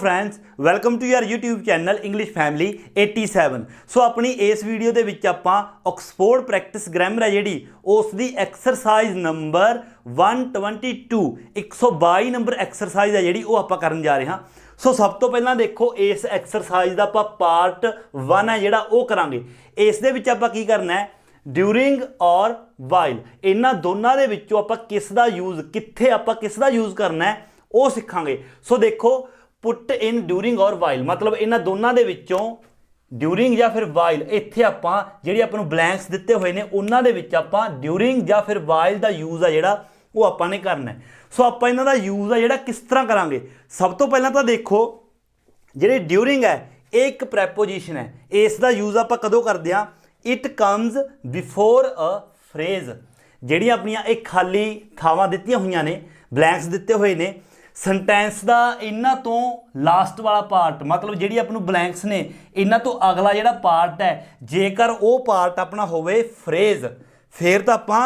Friends welcome to your YouTube channel English family 87। So अपनी इस video के विच आपां ऑक्सफोर्ड प्रैक्टिस ग्रामर है जिहड़ी उसकी एक्सरसाइज नंबर 122 122 नंबर एक्सरसाइज है जिहड़ी वो आपां करन जा रहे हैं। सो सब तो पहला देखो इस एक्सरसाइज का आपां पार्ट 1 है जिहड़ा वो करांगे। इस दे विच आपां की करना है ड्यूरिंग और वाइल, इन्हां दोनों दे विचों आपां किस दा यूज़ कित्थे आपां किस दा यूज़ करना है वो सीखांगे। सो देखो पुट इन ड्यूरिंग और वाइल मतलब इन्हां दोनों दे विचों ड्यूरिंग या फिर वाइल इत्थे आपां जिहड़ी आपां नूं ब्लैंक्स दिते हुए ने उन्हां दे विच आपां ड्यूरिंग या फिर वाइल दा यूज़ है जिहड़ा वो आपां ने करना है। सो आपां इन्हां दा यूज़ है जिहड़ा किस तरह करांगे। सब तो पहलां तां देखो जिहड़ी ड्यूरिंग है एक प्रैपोजिशन है, इस दा यूज़ आपां कदों करदे हां it comes before a phrase. जिहड़ियां अपनियां एक खाली थावां दित्तियां होईयां ने ब्लैंक्स दिते हुए ने सेंटेंस का इन्हां तो लास्ट वाला पार्ट मतलब जिहड़ी अपनों ब्लैंक्स ने इन्हां तो अगला जिहड़ा पार्ट है जेकर वो पार्ट अपना होवे फ्रेज फिर तो आपां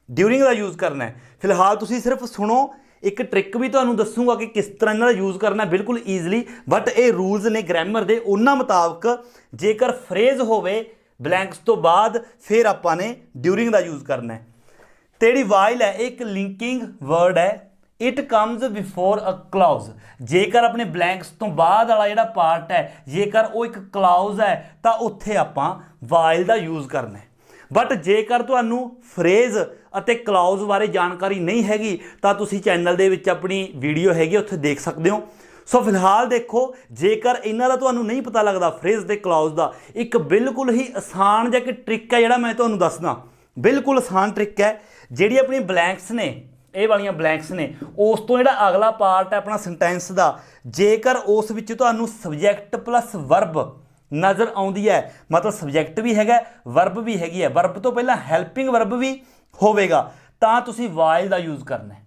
ड्यूरिंग का यूज़ करना है। फिलहाल तुसीं सिर्फ सुनो, एक ट्रिक भी तुहानूं दसूँगा कि किस तरह इन्हां दा यूज़ करना है बिल्कुल ईजली। बट ये रूल्स ने ग्रामर के उन्हां मुताबिक जेकर फ्रेज होवे ब्लैंक्स तो बाद फिर आपां ने ड्यूरिंग का यूज़ करना है। तो जिहड़ी वाइल है एक लिंकिंग वर्ड है, it comes before a clause. जेकर अपने ब्लैंक्स तो बाद वाला जिहड़ा पार्ट है जेकर वो एक क्लाउज है तो उत्थे आपां वाइल का यूज़ करना है। बट जेकर तुहानूं फ्रेज अते क्लाउज बारे जानकारी नहीं हैगी तो तुसीं चैनल दे विच अपनी वीडियो हैगी उत्थे देख सकते हो। सो फिलहाल देखो जेकर इन्हां दा तुहानूं नहीं पता लगदा फ्रेज ते क्लाउज दा एक बिल्कुल ही आसान जिहा कि ट्रिक है जिहड़ा मैं तुहानूं दसदा, बिल्कुल आसान ट्रिक है। जिहड़ी अपनी ब्लैंक्स ने ये वालियां ब्लैंक्स ने उस तो जिहड़ा अगला पार्ट है अपना सेंटेंस का जेकर उस विच तुहानूं सबजैक्ट प्लस वर्ब नज़र आउंदी है मतलब सबजैक्ट भी हैगा वर्ब भी हैगी है, वर्ब तो पहला हैल्पिंग वर्ब भी होवेगा तां तुसीं वाइल का यूज़ करना है।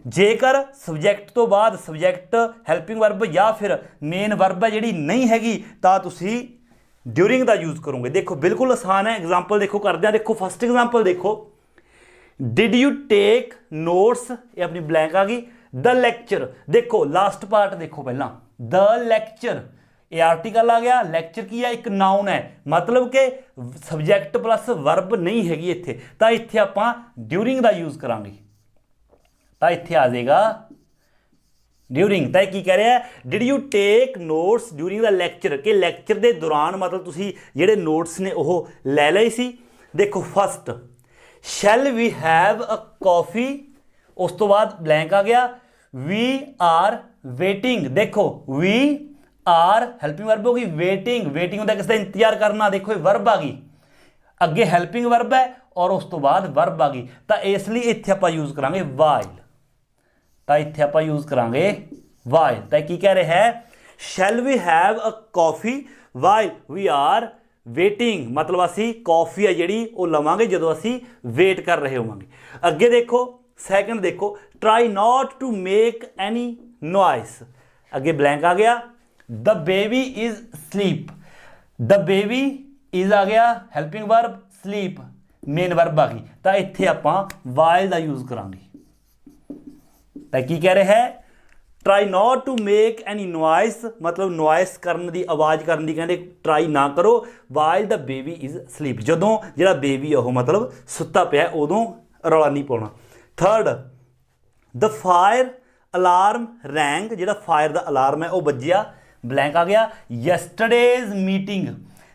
जेकर सबजैक्ट तो बाद सबजैक्ट हैल्पिंग वर्ब या फिर मेन वर्ब है जिहड़ी नहीं हैगी तां तुसीं ड्यूरिंग का यूज़ करोगे। देखो बिल्कुल आसान है, एग्जाम्पल देखो करदे हां। देखो फस्ट एग्जाम्पल देखो, डिड यू टेक नोट्स, ये अपनी ब्लैंक आ गई। द लेक्चर देखो लास्ट पार्ट देखो पहला द लेक्चर ये आर्टिकल आ गया, लेक्चर की है एक नाउन है मतलब कि सबजैक्ट प्लस वर्ब नहीं हैगी इत्थे तां इत्थे आपां ड्यूरिंग का यूज़ करांगे तां इत्थे आ जाएगा ड्यूरिंग। तां की कह रहा है did you take notes during the lecture कि लेक्चर के दौरान मतलब तुसीं जिहड़े नोट्स ने वो लै लए सी। देखो first shall we have a coffee, उस तो बाद ब्लैंक आ गया वी आर वेटिंग। देखो वी आर हैल्पिंग वर्ब होगी, वेटिंग वेटिंग होता किसका इंतजार करना, देखो वर्ब आ गई अगे हैल्पिंग वर्ब है और उस तो बाद वर्ब आ गई तो इसलिए इत्थे आपां यूज़ करांगे वाइल। तो इत्थे आपां यूज़ करांगे वाइल। तो की कह रहे हैं shall we have a coffee while we are waiting मतलब असी कॉफ़ी है जिहड़ी वो लवांगे जदों असी वेट कर रहे होवांगे। अगे देखो सैकेंड देखो try not to make any noise, अगे ब्लैंक आ गया the baby is sleep, the baby is आ गया helping verb, sleep main verb आ गई तो इत्थे आपां वाइल का यूज़ करांगे। तो की कह रहे हैं try not to make any noise मतलब नॉइस करन दी आवाज़ करन दी कहंदे ट्राई ना करो while the baby is sleep जदों जिहड़ा बेबी है वो मतलब सुत्ता पिया उदों रौला नहीं पाउणा। Third the fire alarm rang, जिहड़ा फायर दा अलार्म है वो बज्जिया, ब्लैंक आ गया यस्टरडेज मीटिंग।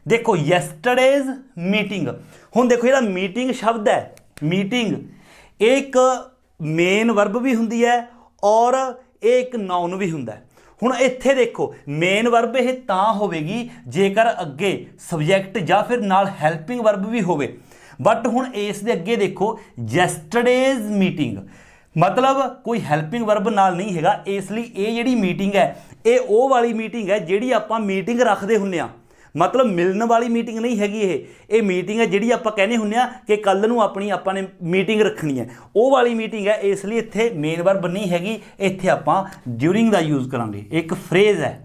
देखो यस्टरडेज मीटिंग हुण देखो जिहड़ा मीटिंग शब्द है मीटिंग एक मेन वर्ब भी हुंदी है और एक नाउन भी हुंदा है। हुण इत्थे देखो मेन वर्ब यह तां होवेगी जेकर अगे सबजैक्ट या फिर नाल हैल्पिंग वर्ब भी होवे। बट हुण इस दे अगे देखो यस्टरडेज मीटिंग मतलब कोई हैल्पिंग वर्ब नाल नहीं हैगा, इसलिए ये जिहड़ी मीटिंग है ये वो वाली मीटिंग है जिहड़ी आपां मीटिंग रखदे हुंदे आ मतलब मिलने वाली मीटिंग नहीं हैगी। ये मीटिंग है जिहड़ी आपां कहने हुंदे आ कि कल नूं अपनी आपां ने मीटिंग रखनी है वो वाली मीटिंग है, इसलिए इत्थे मेन वर्ब नहीं हैगी, इत्थे आपां ड्यूरिंग का यूज़ करांगे। एक फ्रेज है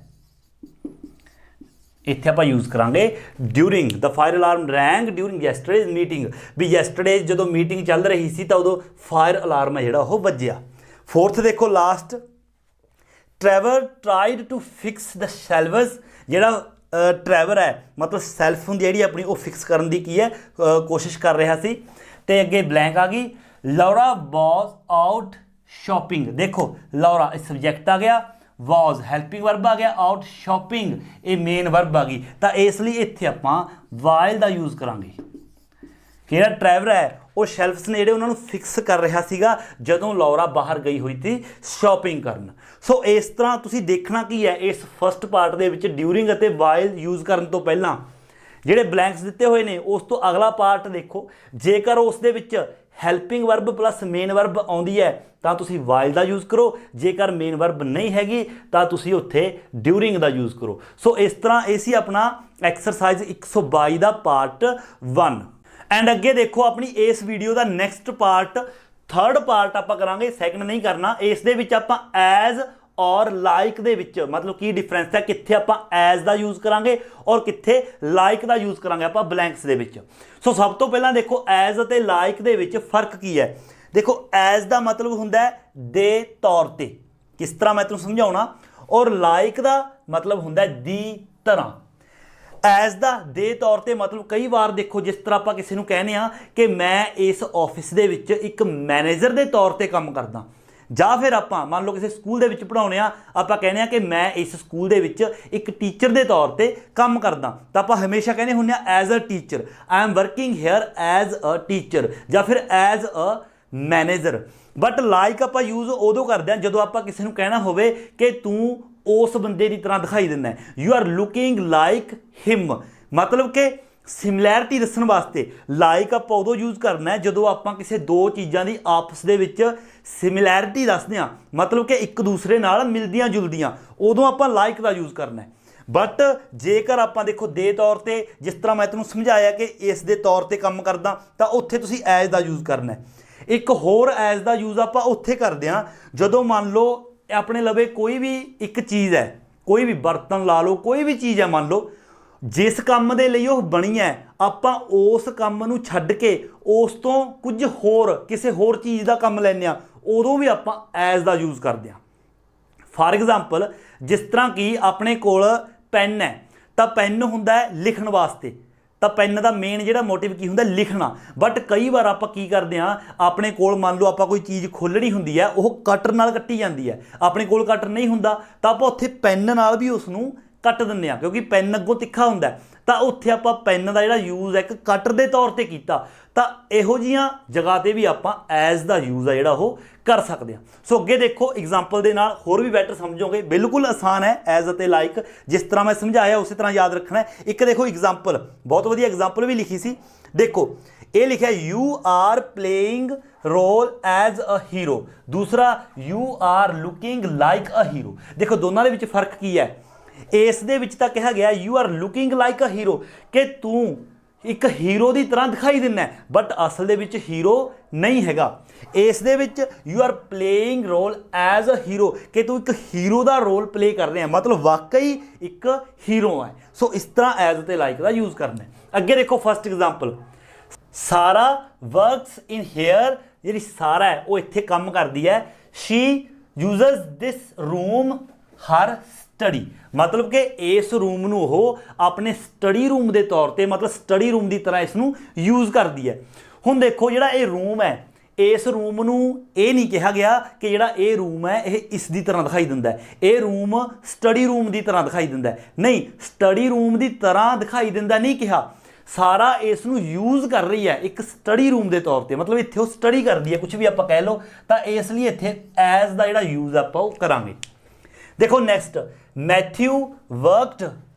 इत्थे आपां यूज़ करांगे during the fire alarm wrong during yesterday's meeting भी यस्टरडेज जदों मीटिंग चल रही सी तो उदों फायर अलार्म है जिहड़ा वो वज्जिया। फोर्थ देखो last Trevor tried to fix the shelves, ਜਿਹੜਾ ट्रैवर है मतलब सैल्फ ਹੁੰਦੀ ਜਿਹੜੀ ਆਪਣੀ ਉਹ ਫਿਕਸ ਕਰਨ ਦੀ ਕੀ ਹੈ ਕੋਸ਼ਿਸ਼ ਕਰ ਰਿਹਾ ਸੀ। ਤੇ ਅੱਗੇ ਬਲੈਂਕ ਆ ਗਈ। ਲੌਰਾ ਵਾਜ਼ ਆਊਟ ਸ਼ਾਪਿੰਗ, ਦੇਖੋ ਲੌਰਾ ਇਹ ਸਬਜੈਕਟ ਆ ਗਿਆ, ਵਾਜ਼ ਹੈਲਪਿੰਗ ਵਰਬ ਆ ਗਿਆ, ਆਊਟ ਸ਼ਾਪਿੰਗ ਇਹ ਮੇਨ ਵਰਬ ਆ ਗਈ। ਤਾਂ ਇਸ ਲਈ ਇੱਥੇ ਆਪਾਂ ਵਾਈਲ ਦਾ ਯੂਜ਼ ਕਰਾਂਗੇ। ਜਿਹੜਾ ਟਰੈਵਰ ਹੈ ਉਹ ਸ਼ੈਲਫਸ ਨੇ ਜਿਹੜੇ ਉਹਨਾਂ ਨੂੰ ਫਿਕਸ ਕਰ ਰਿਹਾ ਸੀਗਾ ਜਦੋਂ ਲੌਰਾ ਬਾਹਰ ਗਈ ਹੋਈ ਸੀ ਸ਼ਾਪਿੰਗ ਕਰਨ। ਸੋ ਇਸ ਤਰ੍ਹਾਂ ਤੁਸੀਂ ਦੇਖਣਾ ਕੀ ਹੈ ਇਸ ਫਸਟ ਪਾਰਟ ਦੇ ਵਿੱਚ ਡਿਊਰਿੰਗ ਅਤੇ ਵਾਈਲ ਯੂਜ਼ ਕਰਨ ਤੋਂ ਪਹਿਲਾਂ ਜਿਹੜੇ ਬਲੈਂਕਸ ਦਿੱਤੇ ਹੋਏ ਨੇ ਉਸ ਤੋਂ ਅਗਲਾ ਪਾਰਟ ਦੇਖੋ। ਜੇਕਰ ਉਸ ਦੇ ਵਿੱਚ helping verb plus main verb ਆਉਂਦੀ ਹੈ ਤਾਂ ਤੁਸੀਂ ਵਾਈਲ ਦਾ ਯੂਜ਼ ਕਰੋ, ਜੇਕਰ ਮੇਨ ਵਰਬ ਨਹੀਂ ਹੈਗੀ ਤਾਂ ਤੁਸੀਂ ਉੱਥੇ ਡਿਊਰਿੰਗ ਦਾ ਯੂਜ਼ ਕਰੋ। ਸੋ ਇਸ ਤਰ੍ਹਾਂ ਇਹ ਸੀ ਆਪਣਾ ਐਕਸਰਸਾਈਜ਼ 122 ਦਾ ਪਾਰਟ 1। ਐਂਡ ਅੱਗੇ ਦੇਖੋ ਆਪਣੀ ਇਸ ਵੀਡੀਓ ਦਾ ਨੈਕਸਟ ਪਾਰਟ ਥਰਡ ਪਾਰਟ ਆਪਾਂ ਕਰਾਂਗੇ, ਸੈਕਿੰਡ ਨਹੀਂ ਕਰਨਾ। ਇਸ ਦੇ ਵਿੱਚ ਆਪਾਂ ਐਜ਼ ਔਰ ਲਾਈਕ ਦੇ ਵਿੱਚ ਮਤਲਬ ਕੀ ਡਿਫਰੈਂਸ ਹੈ, ਕਿੱਥੇ ਆਪਾਂ ਐਜ਼ ਦਾ ਯੂਜ਼ ਕਰਾਂਗੇ ਔਰ ਕਿੱਥੇ ਲਾਈਕ ਦਾ ਯੂਜ਼ ਕਰਾਂਗੇ ਆਪਾਂ ਬਲੈਂਕਸ ਦੇ ਵਿੱਚ। ਸੋ ਸਭ ਤੋਂ ਪਹਿਲਾਂ ਦੇਖੋ ਐਜ਼ ਅਤੇ ਲਾਈਕ ਦੇ ਵਿੱਚ ਫਰਕ ਕੀ ਹੈ। ਦੇਖੋ ਐਜ਼ ਦਾ ਮਤਲਬ ਹੁੰਦਾ ਦੇ ਤੌਰ ਤੇ, ਕਿਸ ਤਰ੍ਹਾਂ ਮੈਂ ਤੁਹਾਨੂੰ ਸਮਝਾਉਣਾ, ਔਰ ਲਾਈਕ ਦਾ ਮਤਲਬ ਹੁੰਦਾ ਦੀ ਤਰ੍ਹਾਂ। ਐਜ਼ ਦਾ ਦੇ ਤੌਰ ਤੇ ਮਤਲਬ ਕਈ ਵਾਰ ਦੇਖੋ ਜਿਸ ਤਰ੍ਹਾਂ ਆਪਾਂ ਕਿਸੇ ਨੂੰ ਕਹਿੰਦੇ ਆ ਕਿ ਮੈਂ ਇਸ ਆਫਿਸ ਦੇ ਵਿੱਚ ਇੱਕ ਮੈਨੇਜਰ ਦੇ ਤੌਰ ਤੇ ਕੰਮ ਕਰਦਾ, ਜਾਂ ਫਿਰ ਆਪਾਂ ਮੰਨ ਲਓ ਕਿਸੇ ਸਕੂਲ ਦੇ ਵਿੱਚ ਪੜ੍ਹਾਉਂਦੇ ਆ, ਆਪਾਂ ਕਹਿੰਦੇ ਆ ਕਿ ਮੈਂ ਇਸ ਸਕੂਲ ਦੇ ਵਿੱਚ ਇੱਕ ਟੀਚਰ ਦੇ ਤੌਰ ਤੇ ਕੰਮ ਕਰਦਾ, ਤਾਂ ਆਪਾਂ ਹਮੇਸ਼ਾ ਕਹਿੰਦੇ ਹੁੰਦੇ ਆ as a teacher, I am working here as a teacher ਜਾਂ ਫਿਰ as a manager. But like ਆਪਾਂ ਯੂਜ਼ ਉਦੋਂ ਕਰਦੇ ਹਾਂ ਜਦੋਂ ਆਪਾਂ ਕਿਸੇ ਨੂੰ ਕਹਿਣਾ ਹੋਵੇ ਕਿ ਤੂੰ ਉਸ ਬੰਦੇ ਦੀ ਤਰ੍ਹਾਂ ਦਿਖਾਈ ਦਿੰਦਾ, you are looking like him, ਮਤਲਬ ਕਿ ਸਿਮਿਲੈਰਿਟੀ ਦੱਸਣ ਵਾਸਤੇ। ਲਾਈਕ ਆਪਾਂ ਉਦੋਂ ਯੂਜ਼ ਕਰਨਾ ਜਦੋਂ ਆਪਾਂ ਕਿਸੇ ਦੋ ਚੀਜ਼ਾਂ ਦੀ ਆਪਸ ਦੇ ਵਿੱਚ ਸਿਮਿਲੈਰਿਟੀ ਦੱਸਦੇ ਹਾਂ, ਮਤਲਬ ਕਿ ਇੱਕ ਦੂਸਰੇ ਨਾਲ ਮਿਲਦੀਆਂ ਜੁਲਦੀਆਂ, ਉਦੋਂ ਆਪਾਂ ਲਾਈਕ ਦਾ ਯੂਜ਼ ਕਰਨਾ। ਬਟ ਜੇਕਰ ਆਪਾਂ ਦੇਖੋ ਦੇ ਤੌਰ ਤੇ, ਜਿਸ ਤਰ੍ਹਾਂ ਮੈਂ ਤੁਹਾਨੂੰ ਸਮਝਾਇਆ ਕਿ ਇਸ ਦੇ ਤੌਰ ਤੇ ਕੰਮ ਕਰਦਾ, ਤਾਂ ਉੱਥੇ ਤੁਸੀਂ ਐਜ਼ ਦਾ ਯੂਜ਼ ਕਰਨਾ। ਇੱਕ ਹੋਰ ਐਜ਼ ਦਾ ਯੂਜ਼ ਆਪਾਂ ਉੱਥੇ ਕਰਦੇ ਹਾਂ ਜਦੋਂ ਮੰਨ ਲਓ ਆਪਣੇ ਲਵੇ ਕੋਈ ਵੀ ਇੱਕ ਚੀਜ਼ ਹੈ, ਕੋਈ ਵੀ ਬਰਤਨ ਲਾ ਲਓ, ਕੋਈ ਵੀ ਚੀਜ਼ ਹੈ ਮੰਨ ਲਓ, ਜਿਸ ਕੰਮ ਦੇ ਲਈ ਉਹ ਬਣੀ ਹੈ ਆਪਾਂ ਉਸ ਕੰਮ ਨੂੰ ਛੱਡ ਕੇ ਉਸ ਤੋਂ ਕੁਝ ਹੋਰ ਕਿਸੇ ਹੋਰ ਚੀਜ਼ ਦਾ ਕੰਮ ਲੈਂਦੇ ਹਾਂ, ਉਦੋਂ ਵੀ ਆਪਾਂ ਐਜ਼ ਦਾ ਯੂਜ਼ ਕਰਦੇ ਹਾਂ। ਫਾਰ ਐਗਜ਼ਾਮਪਲ ਜਿਸ ਤਰ੍ਹਾਂ ਕਿ ਆਪਣੇ ਕੋਲ ਪੈਨ ਹੈ, ਤਾਂ ਪੈਨ ਹੁੰਦਾ ਹੈ ਲਿਖਣ ਵਾਸਤੇ, ਤਾਂ ਪੈਨ ਦਾ ਮੇਨ ਜਿਹੜਾ ਮੋਟਿਵ ਕੀ ਹੁੰਦਾ, ਲਿਖਣਾ। ਬਟ ਕਈ ਵਾਰ ਆਪਾਂ ਕੀ ਕਰਦੇ ਹਾਂ, ਆਪਣੇ ਕੋਲ ਮੰਨ ਲਓ ਆਪਾਂ ਕੋਈ ਚੀਜ਼ ਖੋਲ੍ਹਣੀ ਹੁੰਦੀ ਹੈ, ਉਹ ਕਟਰ ਨਾਲ ਕੱਟੀ ਜਾਂਦੀ ਹੈ, ਆਪਣੇ ਕੋਲ ਕਟਰ ਨਹੀਂ ਹੁੰਦਾ ਤਾਂ ਆਪਾਂ ਉੱਥੇ ਪੈਨ ਨਾਲ ਵੀ ਉਸ ਨੂੰ ਕੱਟ ਦਿੰਦੇ ਹਾਂ, ਕਿਉਂਕਿ ਪੈਨ ਅੱਗੋਂ ਤਿੱਖਾ ਹੁੰਦਾ, ਤਾਂ ਉੱਥੇ ਆਪਾਂ ਪੈਨ ਦਾ ਜਿਹੜਾ ਯੂਜ਼ ਹੈ ਇੱਕ ਕਟਰ ਦੇ ਤੌਰ ਤੇ ਕੀਤਾ। ਤਾਂ ਇਹੋ ਜਿਹੀਆਂ ਜਗ੍ਹਾ ਤੇ ਵੀ ਆਪਾਂ ਐਜ਼ ਦਾ ਯੂਜ਼ ਆ ਜਿਹੜਾ ਉਹ ਕਰ ਸਕਦੇ ਹਾਂ। ਸੋ ਅੱਗੇ ਦੇਖੋ ਐਗਜ਼ਾਮਪਲ ਦੇ ਨਾਲ ਹੋਰ ਵੀ ਬੈਟਰ ਸਮਝੋਗੇ, ਬਿਲਕੁਲ ਆਸਾਨ ਹੈ ਐਜ਼ ਅਤੇ ਲਾਈਕ, ਜਿਸ ਤਰ੍ਹਾਂ ਮੈਂ ਸਮਝਾਇਆ ਉਸੇ ਤਰ੍ਹਾਂ ਯਾਦ ਰੱਖਣਾ ਹੈ। ਇੱਕ ਦੇਖੋ ਐਗਜ਼ਾਮਪਲ, ਬਹੁਤ ਵਧੀਆ ਐਗਜ਼ਾਮਪਲ ਵੀ ਲਿਖੀ ਸੀ, ਦੇਖੋ ਇਹ ਲਿਖਿਆ you are playing role as a hero, ਦੂਸਰਾ you are looking like a hero. ਦੇਖੋ ਦੋਨਾਂ ਦੇ ਵਿੱਚ ਫਰਕ ਕੀ ਹੈ, ਇਸ ਦੇ ਵਿੱਚ ਤਾਂ ਕਿਹਾ ਗਿਆ you are looking like a hero ਕਿ ਤੂੰ ਇੱਕ ਹੀਰੋ ਦੀ ਤਰ੍ਹਾਂ ਦਿਖਾਈ ਦਿੰਦਾ, ਬਟ ਅਸਲ ਦੇ ਵਿੱਚ ਹੀਰੋ ਨਹੀਂ ਹੈਗਾ। ਇਸ ਦੇ ਵਿੱਚ you are playing role as a hero ਕਿ ਤੂੰ ਇੱਕ ਹੀਰੋ ਦਾ ਰੋਲ ਪਲੇ ਕਰ ਰਿਹਾ, ਮਤਲਬ ਵਾਕਈ ਇੱਕ ਹੀਰੋ ਹੈ। ਸੋ ਇਸ ਤਰ੍ਹਾਂ ਐਜ਼ ਅਤੇ ਲਾਈਕ ਦਾ ਯੂਜ਼ ਕਰਨਾ। ਅੱਗੇ ਦੇਖੋ ਫਸਟ ਐਗਜ਼ਾਮਪਲ, ਸਾਰਾ ਵਰਕਸ ਇਨ ਹੇਅਰ, ਜਿਹੜੀ ਸਾਰਾ ਹੈ ਉਹ ਇੱਥੇ ਕੰਮ ਕਰਦੀ ਹੈ, Shri uses this room Har study, ਮਤਲਬ ਕਿ ਇਸ ਰੂਮ ਨੂੰ ਉਹ ਆਪਣੇ ਸਟੱਡੀ ਰੂਮ ਦੇ ਤੌਰ ਤੇ, ਮਤਲਬ ਸਟੱਡੀ ਰੂਮ ਦੀ ਤਰ੍ਹਾਂ ਇਸ ਨੂੰ ਯੂਜ਼ ਕਰਦੀ ਹੈ। ਹੁਣ ਦੇਖੋ ਜਿਹੜਾ ਇਹ ਰੂਮ ਹੈ, ਇਸ ਰੂਮ ਨੂੰ ਇਹ ਨਹੀਂ ਕਿਹਾ ਗਿਆ ਕਿ ਜਿਹੜਾ ਇਹ ਰੂਮ ਹੈ ਇਹ ਇਸ ਦੀ ਤਰ੍ਹਾਂ ਦਿਖਾਈ ਦਿੰਦਾ, ਇਹ ਰੂਮ ਸਟੱਡੀ ਰੂਮ ਦੀ ਤਰ੍ਹਾਂ ਦਿਖਾਈ ਦਿੰਦਾ, ਨਹੀਂ, ਸਟੱਡੀ ਰੂਮ ਦੀ ਤਰ੍ਹਾਂ ਦਿਖਾਈ ਦਿੰਦਾ ਨਹੀਂ ਕਿਹਾ, ਸਾਰਾ ਇਸ ਨੂੰ ਯੂਜ਼ ਕਰ ਰਹੀ ਹੈ ਇੱਕ ਸਟੱਡੀ ਰੂਮ ਦੇ ਤੌਰ ਤੇ, ਮਤਲਬ ਇੱਥੇ ਉਹ ਸਟੱਡੀ ਕਰਦੀ ਹੈ, ਕੁਝ ਵੀ ਆਪਾਂ ਕਹਿ ਲਓ, ਤਾਂ ਇਸ ਲਈ ਇੱਥੇ ਐਜ਼ ਦਾ ਜਿਹੜਾ ਯੂਜ਼ ਆਪਾਂ ਉਹ ਕਰਾਂਗੇ। ਦੇਖੋ ਨੈਕਸਟ, ਮੈਥਿਊ ਵਰਕਡ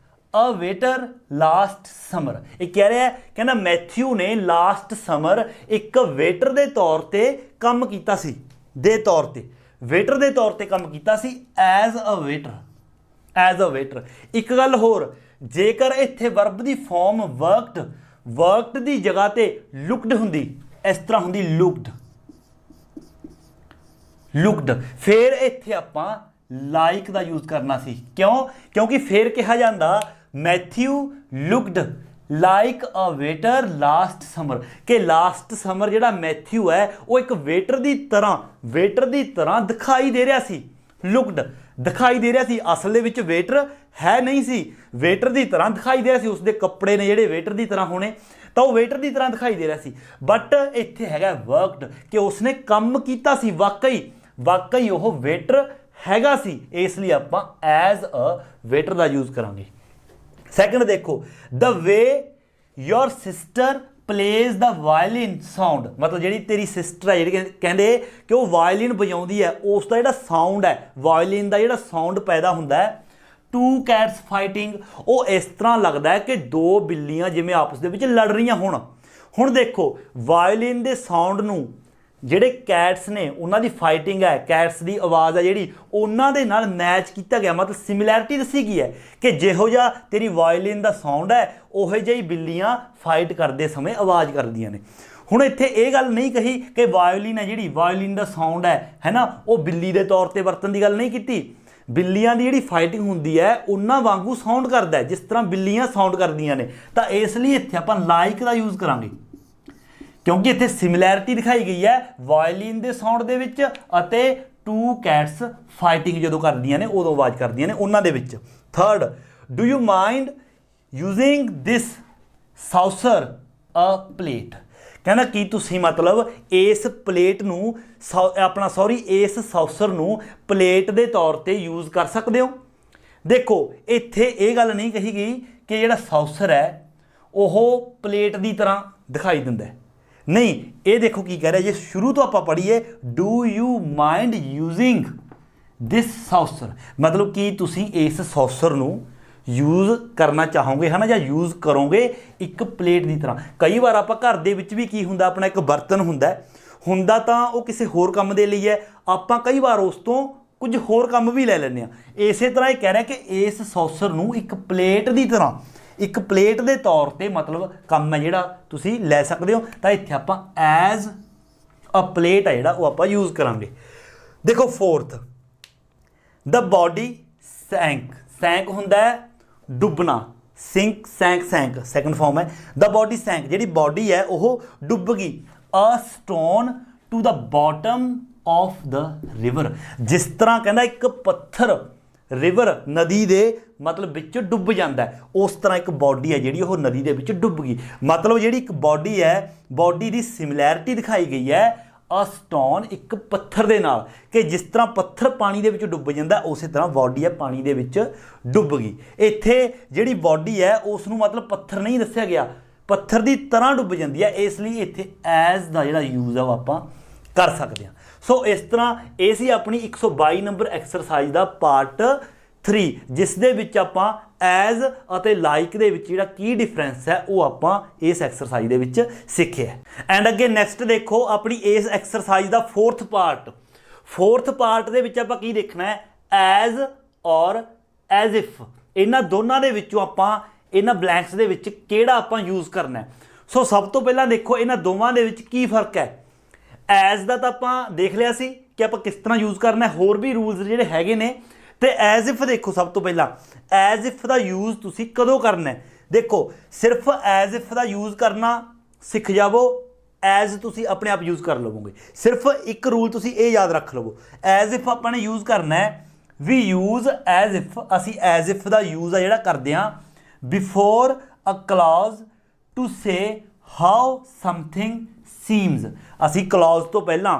ਅ ਵੇਟਰ ਲਾਸਟ ਸਮਰ, ਇਹ ਕਹਿ ਰਿਹਾ ਕਹਿੰਦਾ ਮੈਥਿਊ ਨੇ ਲਾਸਟ ਸਮਰ ਇੱਕ ਵੇਟਰ ਦੇ ਤੌਰ ਤੇ ਕੰਮ ਕੀਤਾ ਸੀ, ਦੇ ਤੌਰ ਤੇ ਵੇਟਰ ਦੇ ਤੌਰ ਤੇ ਕੰਮ ਕੀਤਾ ਸੀ as a waiter, as a waiter. ਇੱਕ ਗੱਲ ਹੋਰ, ਜੇਕਰ ਇੱਥੇ ਵਰਬ ਦੀ ਫਾਰਮ ਵਰਕਡ, ਵਰਕਡ ਦੀ ਜਗ੍ਹਾ ਤੇ ਲੁਕਡ ਹੁੰਦੀ, ਇਸ ਤਰ੍ਹਾਂ ਹੁੰਦੀ ਲੁਕਡ, ਲੁਕਡ, ਫਿਰ ਇੱਥੇ ਆਪਾਂ ਲਾਈਕ ਦਾ ਯੂਜ਼ ਕਰਨਾ ਸੀ। ਕਿਉਂ? ਕਿਉਂਕਿ ਫਿਰ ਕਿਹਾ ਜਾਂਦਾ Matthew looked like a waiter last summer, ਕਿ ਲਾਸਟ ਸਮਰ ਜਿਹੜਾ ਮੈਥਿਊ ਹੈ ਉਹ ਇੱਕ ਵੇਟਰ ਦੀ ਤਰ੍ਹਾਂ ਦਿਖਾਈ ਦੇ ਰਿਹਾ ਸੀ, ਲੁਕਡ। ਦਿਖਾਈ ਦੇ ਰਿਹਾ ਸੀ, ਅਸਲ ਦੇ ਵਿੱਚ ਵੇਟਰ ਹੈ ਨਹੀਂ ਸੀ, ਵੇਟਰ ਦੀ ਤਰ੍ਹਾਂ ਦਿਖਾਈ ਦੇ ਰਿਹਾ ਸੀ, ਉਸਦੇ ਕੱਪੜੇ ਨੇ ਜਿਹੜੇ ਵੇਟਰ ਦੀ ਤਰ੍ਹਾਂ ਹੋਣੇ, ਤਾਂ ਉਹ ਵੇਟਰ ਦੀ ਤਰ੍ਹਾਂ ਦਿਖਾਈ ਦੇ ਰਿਹਾ ਸੀ। ਬਟ ਇੱਥੇ ਹੈਗਾ ਵਰਕਡ, ਕਿ ਉਸਨੇ ਕੰਮ ਕੀਤਾ ਸੀ, ਵਾਕਈ ਉਹ ਵੇਟਰ ਹੈਗਾ ਸੀ, ਇਸ ਲਈ ਆਪਾਂ ਐਜ਼ ਅ ਵੇਟਰ ਦਾ ਯੂਜ਼ ਕਰਾਂਗੇ। ਸੈਕੰਡ ਦੇਖੋ, the way your sister plays the violin sound, मतलब जी तेरी सिस्टर है जी कहते कि वो वायलिन बजाती है, उसका जो साउंड है वायलिन का जो साउंड पैदा होता है, टू कैट्स फाइटिंग, वो इस तरह लगता है कि दो बिल्लियां जिवें आपस दे विच लड़ रही होण। हुण देखो वायलिन के साउंड नूं ਜਿਹੜੇ कैट्स ने उन्होंने फाइटिंग है, कैट्स की आवाज़ है जी उन्होंने नाल मैच किया गया, मतलब सिमिलैरिटी दसी गई है कि जिहो जिहा तेरी वायलिन का साउंड है उहो जिही बिल्लियां फाइट करते समय आवाज़ करदियां ने। हुण इत्थे ये गल नहीं कही कि वायलिन है जी वायलिन का साउंड है ना वो बिल्ली के तौर पर वरतन की गल नहीं की। बिल्लियां दी जिहड़ी फाइटिंग हुंदी है उन्हां वांगू साउंड करदा है जिस तरह बिल्लियां साउंड करदियां ने, तां इसलिए इत्थे आपां लाइक का यूज़ करांगे क्योंकि इत्थे सिमिलैरिटी दिखाई गई है वायलिन के साउंड दे विच अते टू कैट्स फाइटिंग जो करदियां ने उदों आवाज़ करदियां ने उन्हां दे विच। Third, do you mind using this saucer a plate, कहना कि तुसीं मतलब इस प्लेट नूं अपना सॉरी इस साउसर नूं प्लेट के तौर पर यूज़ कर सकते हो। देखो इत्थे ये गल नहीं कही गई कि जिहड़ा साउसर है वह प्लेट की तरह दिखाई दिंदा है, नहीं, ये देखो की कह रहा है, जे शुरू तो आप पढ़ीए do you mind using this saucer, मतलब कि तुसी इस साउसर नूं यूज़ करना चाहोगे है ना, या यूज़ करोगे एक प्लेट की तरह। कई बार आप घर दे विच भी की हुंदा अपना एक बर्तन हुंदा तां वो किसी होर काम दे लई है, आपां कई बार उस तो कुछ होर काम भी ले लैंदे आ। इसे तरह ये कह रहा है कि इस साउसर नूं एक प्लेट की तरह एक प्लेट के तौर पर मतलब काम है जिहड़ा तुसी लै सकते हो, तो इत्थे आपां एज अ प्लेट है जिहड़ा वो आपां यूज़ करांगे। देखो फोर्थ, द बॉडी सैंक हुंदा है डुबना, सिंक सैंक सैकेंड फॉर्म है, द बॉडी सैंक, जिहड़ी बॉडी है वो डुब गई, a stone to the bottom of the river, जिस तरह कहना एक पत्थर रिवर नदी दे मतलब विच डुब जाता है, उस तरह एक बॉडी है जिहड़ी वो नदी दे विच डुब गई। मतलब जिहड़ी एक बॉडी है बॉडी की सिमिलैरिटी दिखाई गई है अ स्टोन एक पत्थर दे नाल, कि जिस तरह पत्थर पानी दे विच डुब जाता उस तरह बॉडी है पानी दे विच डुब गई। इत्थे जिहड़ी बॉडी है उसनूं मतलब पत्थर नहीं दस्सिया गया, पत्थर की तरह डुब जाती है, इसलिए इत्थे एज का जिहड़ा यूज़ है वो आपां कर सकते हैं। सो इस तरह ये सी अपनी 122 नंबर एक्सरसाइज का पार्ट 3, जिस दे विच आपां एज अते लाइक दे विच जिहड़ा की डिफरेंस है वो आपां इस एक्सरसाइज दे विच सीखिया। एंड अगे नैक्सट देखो अपनी इस एक्सरसाइज का फोर्थ पार्ट दे विच आपां की देखना है एज और एज इफ, इन्हां दोनों दे विचों आपां इन्हां ब्लैंक्स दे विच किहड़ा आपां यूज़ करना है। सो सब तो पहला देखो इन्हां दोवां दे विच की फर्क है। एज का तो आप देख लिया सी कि आप किस तरह यूज़ करना है, होर भी रूल्स जिहड़े हैगे ने। तो एज इफ देखो सब तो पहला एज इफ का यूज़ तुसी कदों करना है, देखो सिर्फ एज इफ का यूज़ करना सीख जावो, एज तुसी अपने आप यूज़ कर लवोगे। सिर्फ एक रूल तुसी ये याद रख लवो, एज इफ आपने यूज़ करना है, वी यूज़ एज इफ, असी एज इफ का यूज़ है जिहड़ा करदे हां बिफोर अ क्लॉज टू से हाउ समथिंग सीम्स, असी क्लॉज तो पहला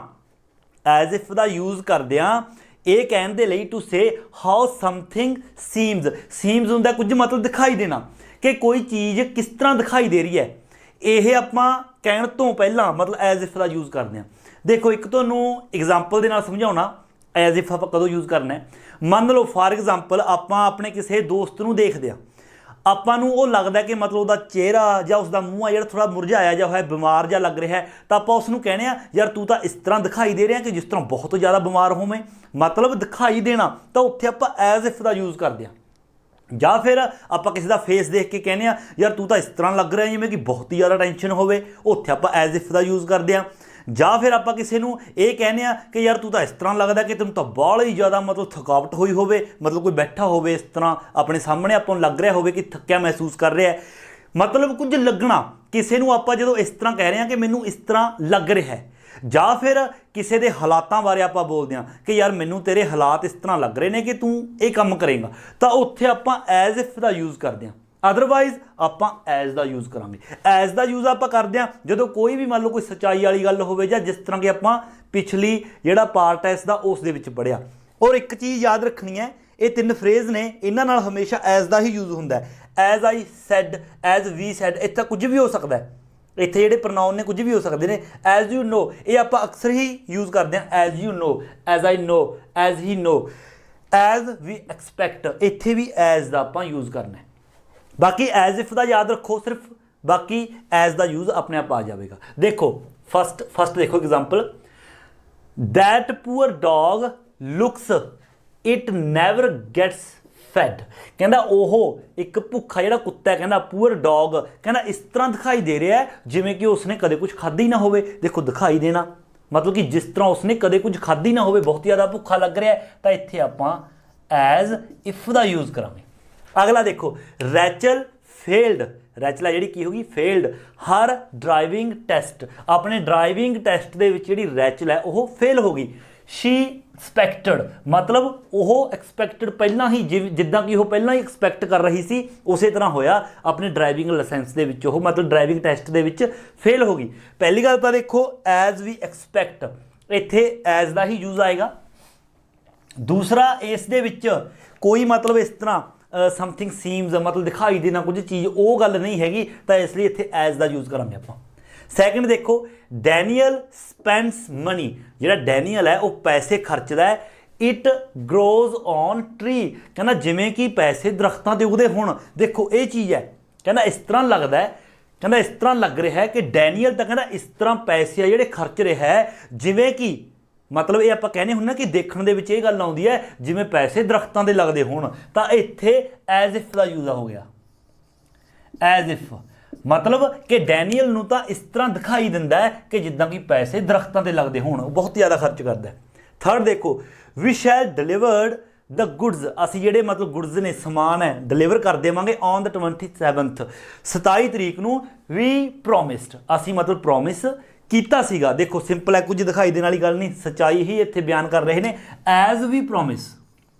एज इफ का यूज़ करते हैं ये कहने दे लई टू से हाउ समथिंग सीम्स हुंदा कुछ मतलब दिखाई देना कि कोई चीज़ किस तरह दिखाई दे रही है, ये आपां कहण तो पहला मतलब एज इफ का यूज़ करते हैं। देखो एक तुहानूं एग्जाम्पल दे नाल समझाउणा एज इफ आपां कदों यूज़ करना है। मान लो फॉर एग्जाम्पल आपां अपने किसी दोस्त नूं देखदे हां, ਆਪਾਂ ਨੂੰ ਉਹ ਲੱਗਦਾ कि मतलब ਉਹਦਾ चेहरा ਜਾਂ ਉਸਦਾ ਮੂੰਹ ਆ ਜਿਹੜਾ ਥੋੜਾ ਮੁਰਝਾਇਆ ਜਿਹਾ ਹੋਇਆ ਬਿਮਾਰ ਜਿਹਾ ਲੱਗ ਰਿਹਾ ਹੈ, ਤਾਂ ਆਪਾਂ ਉਸ ਨੂੰ ਕਹਿੰਦੇ ਆ ਯਾਰ ਤੂੰ ਤਾਂ ਇਸ ਤਰ੍ਹਾਂ ਦਿਖਾਈ ਦੇ ਰਿਹਾ ਕਿ ਜਿਸ ਤਰ੍ਹਾਂ ਬਹੁਤ ਜ਼ਿਆਦਾ ਬਿਮਾਰ ਹੋਵੇਂ, मतलब ਦਿਖਾਈ ਦੇਣਾ, ਤਾਂ ਉੱਥੇ ਆਪਾਂ ਐਜ਼ ਇਫ ਦਾ ਯੂਜ਼ ਕਰਦੇ ਆ। ਜਾਂ ਫਿਰ ਆਪਾਂ ਕਿਸੇ ਦਾ ਫੇਸ ਦੇਖ ਕੇ ਕਹਿੰਦੇ ਆ ਯਾਰ ਤੂੰ ਤਾਂ ਇਸ ਤਰ੍ਹਾਂ ਲੱਗ ਰਿਹਾ ਜਿਵੇਂ ਕਿ ਬਹੁਤ ਹੀ ਜ਼ਿਆਦਾ ਟੈਨਸ਼ਨ ਹੋਵੇ, ਉੱਥੇ ਆਪਾਂ ਐਜ਼ ਇਫ ਦਾ ਯੂਜ਼ ਕਰਦੇ ਆ। ਜਾਂ ਫਿਰ ਆਪਾਂ ਕਿਸੇ ਨੂੰ ਇਹ ਕਹਿੰਦੇ ਆ ਕਿ ਯਾਰ ਤੂੰ ਤਾਂ ਇਸ ਤਰ੍ਹਾਂ ਲੱਗਦਾ ਕਿ ਤੈਨੂੰ ਤਾਂ ਬਾਹਲਾ ਹੀ ਜ਼ਿਆਦਾ मतलब ਥਕਾਵਟ ਹੋਈ ਹੋਵੇ, मतलब ਕੋਈ ਬੈਠਾ ਹੋਵੇ ਇਸ ਤਰ੍ਹਾਂ ਆਪਣੇ ਸਾਹਮਣੇ ਆਪਾਂ ਨੂੰ ਲੱਗ ਰਿਹਾ ਹੋਵੇ ਕਿ ਥੱਕਿਆ ਮਹਿਸੂਸ ਕਰ ਰਿਹਾ ਹੈ, मतलब ਕੁਝ ਲੱਗਣਾ ਕਿਸੇ ਨੂੰ ਆਪਾਂ ਜਦੋਂ ਇਸ ਤਰ੍ਹਾਂ ਕਹਿ ਰਹੇ ਹਾਂ ਕਿ ਮੈਨੂੰ ਇਸ ਤਰ੍ਹਾਂ ਲੱਗ ਰਿਹਾ ਹੈ, ਜਾਂ ਫਿਰ ਕਿਸੇ ਦੇ ਹਾਲਾਤਾਂ ਬਾਰੇ ਆਪਾਂ ਬੋਲਦੇ ਹਾਂ ਕਿ ਯਾਰ ਮੈਨੂੰ ਤੇਰੇ ਹਾਲਾਤ ਇਸ ਤਰ੍ਹਾਂ ਲੱਗ ਰਹੇ ਨੇ ਕਿ ਤੂੰ ਇਹ ਕੰਮ ਕਰੇਗਾ, ਤਾਂ ਉੱਥੇ ਆਪਾਂ ਐਜ਼ ਇਫ ਦਾ ਯੂਜ਼ ਕਰਦੇ ਹਾਂ। ਅਦਰਵਾਈਜ਼ ਆਪਾਂ ਐਜ਼ ਦਾ ਯੂਜ਼ ਕਰਾਂਗੇ। ਐਜ਼ ਦਾ ਯੂਜ਼ ਆਪਾਂ ਕਰਦੇ ਹਾਂ ਜਦੋਂ ਕੋਈ ਵੀ ਮੰਨ ਲਓ ਕੋਈ ਸੱਚਾਈ ਵਾਲੀ ਗੱਲ ਹੋਵੇ, ਜਾਂ ਜਿਸ ਤਰ੍ਹਾਂ ਕਿ ਆਪਾਂ ਪਿਛਲੀ ਜਿਹੜਾ ਪਾਰਟ ਹੈ ਇਸ ਦਾ ਉਸ ਦੇ ਵਿੱਚ ਪੜ੍ਹਿਆ। ਔਰ ਇੱਕ ਚੀਜ਼ ਯਾਦ ਰੱਖਣੀ ਹੈ, ਇਹ 3 ਫਰੇਜ਼ ਨੇ, ਇਹਨਾਂ ਨਾਲ ਹਮੇਸ਼ਾ ਐਜ਼ ਦਾ ਹੀ ਯੂਜ਼ ਹੁੰਦਾ ਹੈ। As I said, as we said, ਇੱਥੇ ਕੁਝ ਵੀ ਹੋ ਸਕਦਾ ਹੈ, ਇੱਥੇ ਜਿਹੜੇ ਪ੍ਰੋਨਾਉਨ ਨੇ ਕੁਝ ਵੀ ਹੋ ਸਕਦੇ ਨੇ। ਐਜ਼ ਯੂ ਨੋ, ਇਹ ਆਪਾਂ ਅਕਸਰ ਹੀ ਯੂਜ਼ ਕਰਦੇ ਹਾਂ। As you know, as I know, as he know, as we expect, ਇੱਥੇ ਵੀ ਐਜ਼ ਦਾ ਆਪਾਂ ਯੂਜ਼ ਕਰਨਾ ਹੈ। ਬਾਕੀ ਐਜ਼ ਇਫ ਦਾ ਯਾਦ ਰੱਖੋ ਸਿਰਫ, ਬਾਕੀ ਐਜ਼ ਦਾ ਯੂਜ਼ ਆਪਣੇ ਆਪ ਆ ਜਾਵੇਗਾ। ਦੇਖੋ ਫਸਟ ਦੇਖੋ example, that poor dog looks it never gets fed। ਕਹਿੰਦਾ ਉਹ ਇੱਕ ਭੁੱਖਾ ਜਿਹੜਾ ਕੁੱਤਾ ਹੈ, ਕਹਿੰਦਾ ਪੂਅਰ ਡੌਗ, ਕਹਿੰਦਾ ਇਸ ਤਰ੍ਹਾਂ ਦਿਖਾਈ ਦੇ ਰਿਹਾ ਹੈ ਜਿਵੇਂ ਕਿ ਉਸਨੇ ਕਦੇ ਕੁਝ ਖਾਧਾ ਹੀ ਨਾ ਹੋਵੇ। ਦੇਖੋ ਦਿਖਾਈ ਦੇਣਾ ਮਤਲਬ ਕਿ ਜਿਸ ਤਰ੍ਹਾਂ ਉਸਨੇ ਕਦੇ ਕੁਝ ਖਾਧਾ ਹੀ ਨਾ ਹੋਵੇ, ਬਹੁਤ ਜ਼ਿਆਦਾ ਭੁੱਖਾ ਲੱਗ ਰਿਹਾ ਹੈ, ਤਾਂ ਇੱਥੇ ਆਪਾਂ ਐਜ਼ ਇਫ ਦਾ ਯੂਜ਼ ਕਰਾਂਗੇ। ਅਗਲਾ ਦੇਖੋ, ਰੈਚਲ ਫੇਲਡ, ਰੈਚਲ ਜਿਹੜੀ ਕੀ ਹੋਗੀ ਫੇਲਡ ਹਰ ਡਰਾਈਵਿੰਗ ਟੈਸਟ, ਆਪਣੇ ਡਰਾਈਵਿੰਗ ਟੈਸਟ ਦੇ ਵਿੱਚ ਜਿਹੜੀ ਰੈਚਲ ਹੈ ਉਹ ਫੇਲ ਹੋ ਗਈ। ਸ਼ੀ ਐਕਸਪੈਕਟਡ, ਮਤਲਬ ਉਹ ਐਕਸਪੈਕਟਡ ਪਹਿਲਾਂ ਹੀ ਜਿੱਦਾਂ ਕਿ ਉਹ ਪਹਿਲਾਂ ਹੀ ਐਕਸਪੈਕਟ ਕਰ ਰਹੀ ਸੀ ਉਸੇ ਤਰ੍ਹਾਂ ਹੋਇਆ ਆਪਣੇ ਡਰਾਈਵਿੰਗ ਲਾਇਸੈਂਸ ਦੇ ਵਿੱਚ, ਉਹ ਮਤਲਬ ਡਰਾਈਵਿੰਗ ਟੈਸਟ ਦੇ ਵਿੱਚ ਫੇਲ ਹੋ ਗਈ। ਪਹਿਲੀ ਗੱਲ ਤਾਂ ਦੇਖੋ ਐਜ਼ ਵੀ ਐਕਸਪੈਕਟ, ਇੱਥੇ ਐਜ਼ ਦਾ ਹੀ ਯੂਜ਼ ਆਏਗਾ। ਦੂਸਰਾ, ਇਸ ਦੇ ਵਿੱਚ ਕੋਈ ਮਤਲਬ ਇਸ ਤਰ੍ਹਾਂ ਸਮਥਿੰਗ ਸੀਮਸ ਮਤਲਬ ਦਿਖਾਈ ਦੇਣਾ ਕੁਝ ਚੀਜ਼, ਉਹ ਗੱਲ ਨਹੀਂ ਹੈਗੀ, ਤਾਂ ਇਸ ਲਈ ਇੱਥੇ ਐਜ਼ ਦਾ ਯੂਜ਼ ਕਰਾਂਗੇ ਆਪਾਂ। ਸੈਕਿੰਡ ਦੇਖੋ, ਡੈਨੀਅਲ ਸਪੈਂਡਸ ਮਨੀ, ਜਿਹੜਾ ਡੈਨੀਅਲ ਹੈ ਉਹ ਪੈਸੇ ਖਰਚਦਾ ਹੈ। ਇਟ ਗਰੋਜ਼ ਔਨ ਟਰੀ, ਕਹਿੰਦਾ ਜਿਵੇਂ ਕਿ ਪੈਸੇ ਦਰਖਤਾਂ 'ਤੇ ਉਗਦੇ ਹੋਣ। ਦੇਖੋ ਇਹ ਚੀਜ਼ ਹੈ, ਕਹਿੰਦਾ ਇਸ ਤਰ੍ਹਾਂ ਲੱਗਦਾ ਹੈ, ਕਹਿੰਦਾ ਇਸ ਤਰ੍ਹਾਂ ਲੱਗ ਰਿਹਾ ਹੈ ਕਿ ਡੈਨੀਅਲ ਤਾਂ ਕਹਿੰਦਾ ਇਸ ਤਰ੍ਹਾਂ ਪੈਸੇ ਆ ਜਿਹੜੇ ਖਰਚ ਰਿਹਾ ਹੈ ਜਿਵੇਂ ਕਿ, ਮਤਲਬ ਇਹ ਆਪਾਂ ਕਹਿੰਦੇ ਹੁੰਦੇ ਕਿ ਦੇਖਣ ਦੇ ਵਿੱਚ ਇਹ ਗੱਲ ਆਉਂਦੀ ਹੈ ਜਿਵੇਂ ਪੈਸੇ ਦਰਖਤਾਂ ਦੇ ਲੱਗਦੇ ਹੋਣ, ਤਾਂ ਇੱਥੇ ਐਜ਼ ਇਫ ਦਾ ਯੂਜ਼ ਹੋ ਗਿਆ। ਐਜ਼ ਇਫ ਮਤਲਬ ਕਿ ਡੈਨੀਅਲ ਨੂੰ ਤਾਂ ਇਸ ਤਰ੍ਹਾਂ ਦਿਖਾਈ ਦਿੰਦਾ ਹੈ ਕਿ ਜਿੱਦਾਂ ਕਿ ਪੈਸੇ ਦਰਖਤਾਂ 'ਤੇ ਲੱਗਦੇ ਹੋਣ, ਉਹ ਬਹੁਤ ਜ਼ਿਆਦਾ ਖਰਚ ਕਰਦਾ ਹੈ। ਥਰਡ ਦੇਖੋ, ਵੀ ਸ਼ੈਲ ਡਿਲੀਵਰਡ ਦ ਗੁਡਸ, ਅਸੀਂ ਜਿਹੜੇ ਮਤਲਬ ਗੁਡਸ ਨੇ ਸਮਾਨ ਹੈ ਡਿਲੀਵਰ ਕਰ ਦੇਵਾਂਗੇ ਔਨ ਦ 27th, 27 ਤਰੀਕ ਨੂੰ। ਵੀ ਪ੍ਰੋਮਿਸਡ, ਅਸੀਂ ਮਤਲਬ ਪ੍ਰੋਮਿਸ ਕੀਤਾ ਸੀਗਾ। ਦੇਖੋ ਸਿੰਪਲ ਹੈ, ਕੁਝ ਦਿਖਾਈ ਦੇਣ ਵਾਲੀ ਗੱਲ ਨਹੀਂ, ਸੱਚਾਈ ਹੀ ਇੱਥੇ ਬਿਆਨ ਕਰ ਰਹੇ ਨੇ। ਐਜ਼ ਵੀ ਪ੍ਰੋਮਿਸ,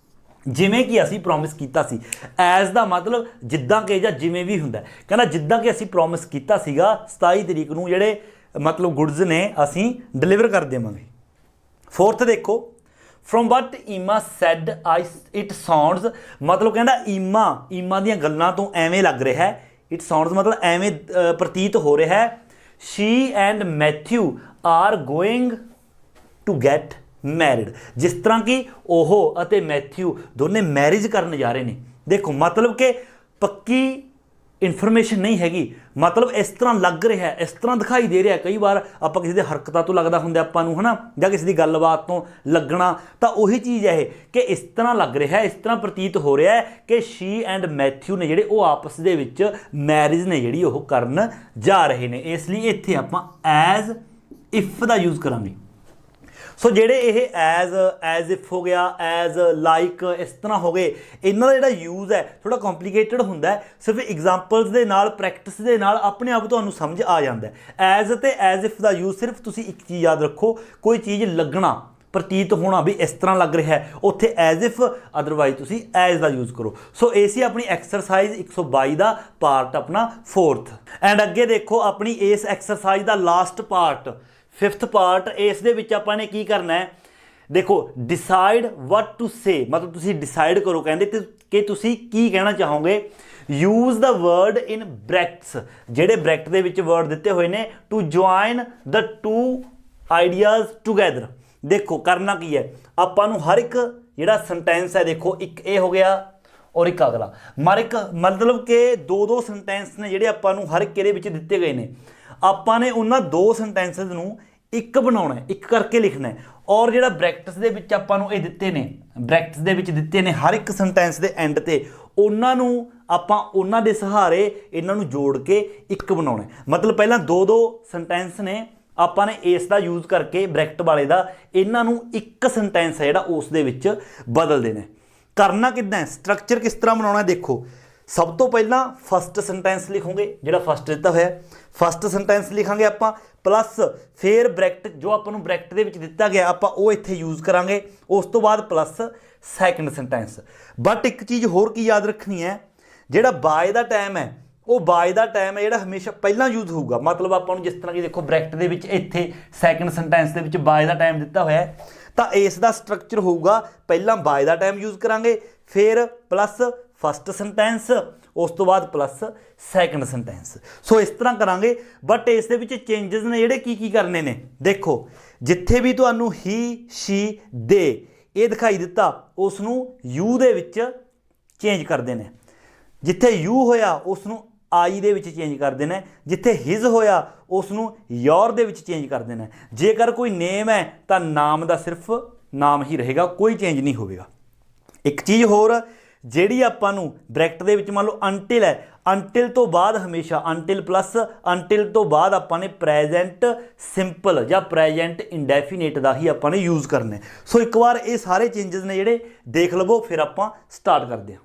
ਜਿਵੇਂ ਕਿ ਅਸੀਂ ਪ੍ਰੋਮਿਸ ਕੀਤਾ ਸੀ। ਐਜ਼ ਦਾ ਮਤਲਬ ਜਿੱਦਾਂ ਕਿ ਜਾਂ ਜਿਵੇਂ ਵੀ ਹੁੰਦਾ, ਕਹਿੰਦਾ ਜਿੱਦਾਂ ਕਿ ਅਸੀਂ ਪ੍ਰੋਮਿਸ ਕੀਤਾ ਸੀਗਾ 27 ਤਰੀਕ ਨੂੰ ਜਿਹੜੇ ਮਤਲਬ ਗੁਡਸ ਨੇ ਅਸੀਂ ਡਿਲੀਵਰ ਕਰ ਦੇਵਾਂਗੇ। ਫੋਰਥ ਦੇਖੋ, from what Emma said it sounds, ਮਤਲਬ ਕਹਿੰਦਾ ਈਮਾ ਦੀਆਂ ਗੱਲਾਂ ਤੋਂ ਐਵੇਂ ਲੱਗ ਰਿਹਾ ਹੈ। ਇਟ ਸਾਊਂਡਸ ਮਤਲਬ ਐਵੇਂ ਪ੍ਰਤੀਤ ਹੋ ਰਿਹਾ ਹੈ। She and Matthew are going to get married, ਜਿਸ ਤਰ੍ਹਾਂ ਕਿ ਉਹ ਅਤੇ ਮੈਥਿਊ ਦੋਨੇ ਮੈਰਿਜ ਕਰਨ ਜਾ ਰਹੇ ਨੇ। ਦੇਖੋ ਮਤਲਬ ਕਿ ਪੱਕੀ ਇਨਫੋਰਮੇਸ਼ਨ ਨਹੀਂ ਹੈਗੀ, ਮਤਲਬ ਇਸ ਤਰ੍ਹਾਂ ਲੱਗ ਰਿਹਾ, ਇਸ ਤਰ੍ਹਾਂ ਦਿਖਾਈ ਦੇ ਰਿਹਾ। ਕਈ ਵਾਰ ਆਪਾਂ ਕਿਸੇ ਦੇ ਹਰਕਤਾਂ ਤੋਂ ਲੱਗਦਾ ਹੁੰਦਾ ਆਪਾਂ ਨੂੰ, ਹੈ ਨਾ, ਜਾਂ ਕਿਸੇ ਦੀ ਗੱਲਬਾਤ ਤੋਂ ਲੱਗਣਾ, ਤਾਂ ਉਹੀ ਚੀਜ਼ ਹੈ ਇਹ ਕਿ ਇਸ ਤਰ੍ਹਾਂ ਲੱਗ ਰਿਹਾ, ਇਸ ਤਰ੍ਹਾਂ ਪ੍ਰਤੀਤ ਹੋ ਰਿਹਾ ਹੈ ਕਿ ਸ਼ੀ ਐਂਡ ਮੈਥਿਊ ਨੇ ਜਿਹੜੇ ਉਹ ਆਪਸ ਦੇ ਵਿੱਚ ਮੈਰਿਜ ਨੇ ਜਿਹੜੀ ਉਹ ਕਰਨ ਜਾ ਰਹੇ ਨੇ। ਇਸ ਲਈ ਇੱਥੇ ਆਪਾਂ ਐਜ਼ ਇਫ ਦਾ ਯੂਜ਼ ਕਰਾਂਗੇ। ਸੋ ਜਿਹੜੇ ਇਹ ਐਜ਼ ਇਫ ਹੋ ਗਿਆ, ਐਜ਼ ਲਾਈਕ, ਇਸ ਤਰ੍ਹਾਂ ਹੋ ਗਏ, ਇਹਨਾਂ ਦਾ ਜਿਹੜਾ ਯੂਜ਼ ਹੈ ਥੋੜ੍ਹਾ ਕੰਪਲੀਕੇਟਡ ਹੁੰਦਾ ਹੈ। ਸਿਰਫ ਐਗਜ਼ਾਮਪਲਸ ਦੇ ਨਾਲ, ਪ੍ਰੈਕਟਿਸ ਦੇ ਨਾਲ ਆਪਣੇ ਆਪ ਤੁਹਾਨੂੰ ਸਮਝ ਆ ਜਾਂਦਾ ਹੈ। ਐਜ਼ ਅਤੇ ਐਜ਼ ਇਫ ਦਾ ਯੂਜ਼ ਸਿਰਫ ਤੁਸੀਂ ਇੱਕ ਚੀਜ਼ ਯਾਦ ਰੱਖੋ, ਕੋਈ ਚੀਜ਼ ਲੱਗਣਾ, ਪ੍ਰਤੀਤ ਹੋਣਾ ਵੀ ਇਸ ਤਰ੍ਹਾਂ ਲੱਗ ਰਿਹਾ ਹੈ, ਉੱਥੇ ਐਜ਼ ਇਫ, ਅਦਰਵਾਈਜ਼ ਤੁਸੀਂ ਐਜ਼ ਦਾ ਯੂਜ਼ ਕਰੋ। ਸੋ ਇਹ ਸੀ ਆਪਣੀ ਐਕਸਰਸਾਈਜ਼ 122 ਦਾ ਪਾਰਟ ਆਪਣਾ 4th। ਐਂਡ ਅੱਗੇ ਦੇਖੋ ਆਪਣੀ ਇਸ ਐਕਸਰਸਾਈਜ਼ ਦਾ ਲਾਸਟ ਪਾਰਟ 5th ਪਾਰਟ। ਇਸ ਦੇ ਵਿੱਚ ਆਪਾਂ ਨੇ ਕੀ ਕਰਨਾ ਹੈ, ਦੇਖੋ ਡਿਸਾਈਡ ਵਟ ਟੂ ਸੇ, ਮਤਲਬ ਤੁਸੀਂ ਡਿਸਾਈਡ ਕਰੋ ਕਹਿੰਦੇ ਕਿ ਤੁਸੀਂ ਕੀ ਕਹਿਣਾ ਚਾਹੋਗੇ। Use the word in brackets, ਜਿਹੜੇ ਬ੍ਰੈਕਟ ਦੇ ਵਿੱਚ ਵਰਡ ਦਿੱਤੇ ਹੋਏ ਨੇ, to join the two ideas together. ਦੇਖੋ ਕਰਨਾ ਕੀ ਹੈ, ਆਪਾਂ ਨੂੰ ਹਰ ਇੱਕ ਜਿਹੜਾ ਸੈਂਟੈਂਸ ਹੈ, ਦੇਖੋ ਇੱਕ ਇਹ ਹੋ ਗਿਆ ਔਰ ਇੱਕ ਅਗਲਾ, ਮਤਲਬ ਕਿ ਦੋ ਸੈਂਟੈਂਸ ਨੇ ਜਿਹੜੇ ਆਪਾਂ ਨੂੰ ਹਰ ਇੱਕ ਇਹਦੇ ਵਿੱਚ ਦਿੱਤੇ ਗਏ ਨੇ। ਆਪਾਂ ਨੇ ਉਹਨਾਂ 2 ਸੈਂਟੈਂਸਸ ਨੂੰ ਇੱਕ ਬਣਾਉਣਾ ਹੈ, ਇੱਕ ਕਰਕੇ ਲਿਖਣਾ ਹੈ। ਔਰ ਜਿਹੜਾ ਬ੍ਰੈਕਟਸ ਦੇ ਵਿੱਚ ਆਪਾਂ ਨੂੰ ਇਹ ਦਿੱਤੇ ਨੇ, ਬ੍ਰੈਕਟਸ ਦੇ ਵਿੱਚ ਦਿੱਤੇ ਨੇ ਹਰ ਇੱਕ ਸੈਂਟੈਂਸ ਦੇ ਐਂਡ ਤੇ, ਉਹਨਾਂ ਨੂੰ ਆਪਾਂ ਉਹਨਾਂ ਦੇ ਸਹਾਰੇ ਇਹਨਾਂ ਨੂੰ ਜੋੜ ਕੇ ਇੱਕ ਬਣਾਉਣਾ ਹੈ। ਮਤਲਬ ਪਹਿਲਾਂ 2 ਸੈਂਟੈਂਸ ਨੇ, ਆਪਾਂ ਨੇ ਇਸ ਦਾ ਯੂਜ਼ ਕਰਕੇ ਬ੍ਰੈਕਟ ਵਾਲੇ ਦਾ, ਇਹਨਾਂ ਨੂੰ ਇੱਕ ਸੈਂਟੈਂਸ ਹੈ ਜਿਹੜਾ ਉਸ ਦੇ ਵਿੱਚ ਬਦਲ ਦੇਣਾ ਹੈ। ਕਰਨਾ ਕਿੱਦਾਂ ਹੈ, ਸਟਰਕਚਰ ਕਿਸ ਤਰ੍ਹਾਂ ਬਣਾਉਣਾ ਹੈ, ਦੇਖੋ सब तो पहला फस्ट सेंटेंस लिखोगे जिहड़ा फस्ट दिता होया, फस्ट सेंटेंस लिखांगे आपां प्लस फिर ब्रैकेट जो आपां नूं ब्रैकेट दे विच दिता गया आपां वो इत्थे यूज़ करांगे, उस तो बाद प्लस सैकेंड सेंटेंस। बट एक चीज़ होर की याद रखनी है, जिहड़ा बाय दा टाइम है वो बाय दा टाइम है जिहड़ा हमेशा पहला यूज़ होऊगा। मतलब आपां नूं जिस तरह कि देखो ब्रैकेट दे विच इत्थे सैकेंड सेंटेंस दे विच बाय दा टाइम दिता होया है, तो इस दा स्ट्रक्चर होऊगा पहला बाय दा टाइम यूज़ करांगे, फिर प्लस फस्ट सेंटेंस, उस तो बाद प्लस सैकेंड सेंटेंस। सो इस तरह करांगे। बट इस दे विच चेंजेस ने जिहड़े की करने ने, देखो जिथे भी तुहानूं ही शी दे ये दिखाई दिता उसनूं यू दे विच चेंज कर देने, जिथे यू होया उसनूं आई दे विच चेंज कर देना, जिथे हिज होया उसनूं योर दे विच चेंज कर देना। जेकर कोई नेम है तो नाम दा सिर्फ नाम ही रहेगा, कोई चेंज नहीं होवेगा। एक चीज़ होर ਜਿਹੜੀ ਆਪਾਂ ਨੂੰ ਬ੍ਰੈਕਟ ਦੇ ਵਿੱਚ ਮੰਨ ਲਓ ਅੰਟਿਲ ਹੈ, ਅੰਟਿਲ ਤੋਂ ਬਾਅਦ ਹਮੇਸ਼ਾ ਅੰਟਿਲ ਪਲੱਸ ਅੰਟਿਲ ਤੋਂ ਬਾਅਦ ਆਪਾਂ ਨੇ ਪ੍ਰੈਜੈਂਟ ਸਿੰਪਲ ਜਾਂ ਪ੍ਰੈਜੈਂਟ ਇੰਡੈਫੀਨੇਟ ਦਾ ਹੀ ਆਪਾਂ ਨੇ ਯੂਜ਼ ਕਰਨਾ। ਸੋ ਇੱਕ ਵਾਰ ਇਹ ਸਾਰੇ ਚੇਂਜਸ ਨੇ ਜਿਹੜੇ ਦੇਖ ਲਵੋ, ਫਿਰ ਆਪਾਂ ਸਟਾਰਟ ਕਰਦੇ ਹਾਂ।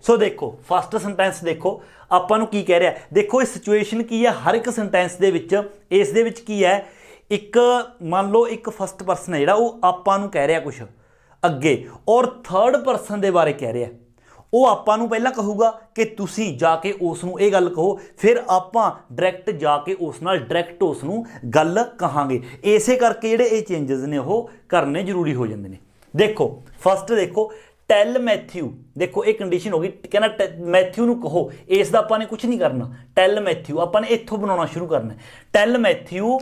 ਸੋ ਦੇਖੋ ਫਸਟ ਸੈਂਟੈਂਸ ਦੇਖੋ ਆਪਾਂ ਨੂੰ ਕੀ ਕਹਿ ਰਿਹਾ, ਦੇਖੋ ਇਹ ਸਿਚੁਏਸ਼ਨ ਕੀ ਹੈ ਹਰ ਇੱਕ ਸੈਂਟੈਂਸ ਦੇ ਵਿੱਚ। ਇਸ ਦੇ ਵਿੱਚ ਕੀ ਹੈ, ਇੱਕ ਮੰਨ ਲਓ ਇੱਕ ਫਸਟ ਪਰਸਨ ਹੈ ਜਿਹੜਾ ਉਹ ਆਪਾਂ ਨੂੰ ਕਹਿ ਰਿਹਾ ਕੁਛ ਅੱਗੇ, ਔਰ ਥਰਡ ਪਰਸਨ ਦੇ ਬਾਰੇ ਕਹਿ ਰਿਹਾ, ਉਹ ਆਪਾਂ ਨੂੰ ਪਹਿਲਾਂ ਕਹੂਗਾ ਕਿ ਤੁਸੀਂ ਜਾ ਕੇ ਉਸ ਨੂੰ ਇਹ ਗੱਲ ਕਹੋ, ਫਿਰ ਆਪਾਂ ਡਾਇਰੈਕਟ ਜਾ ਕੇ ਉਸ ਨਾਲ ਡਾਇਰੈਕਟ ਉਸ ਨੂੰ ਗੱਲ ਕਹਾਂਗੇ। ਇਸੇ ਕਰਕੇ ਜਿਹੜੇ ਇਹ ਚੇਂਜਸ ਨੇ ਉਹ ਕਰਨੇ ਜ਼ਰੂਰੀ ਹੋ ਜਾਂਦੇ ਨੇ। ਦੇਖੋ ਫਸਟ ਦੇਖੋ ਟੈਲ ਮੈਥਿਊ, ਦੇਖੋ ਇਹ ਕੰਡੀਸ਼ਨ ਹੋ ਗਈ, ਕਹਿੰਦਾ ਮੈਥਿਊ ਨੂੰ ਕਹੋ, ਇਸ ਦਾ ਆਪਾਂ ਨੇ ਕੁਝ ਨਹੀਂ ਕਰਨਾ। ਟੈਲ ਮੈਥਿਊ ਆਪਾਂ ਨੇ ਇੱਥੋਂ ਬਣਾਉਣਾ ਸ਼ੁਰੂ ਕਰਨਾ। Tell Matthew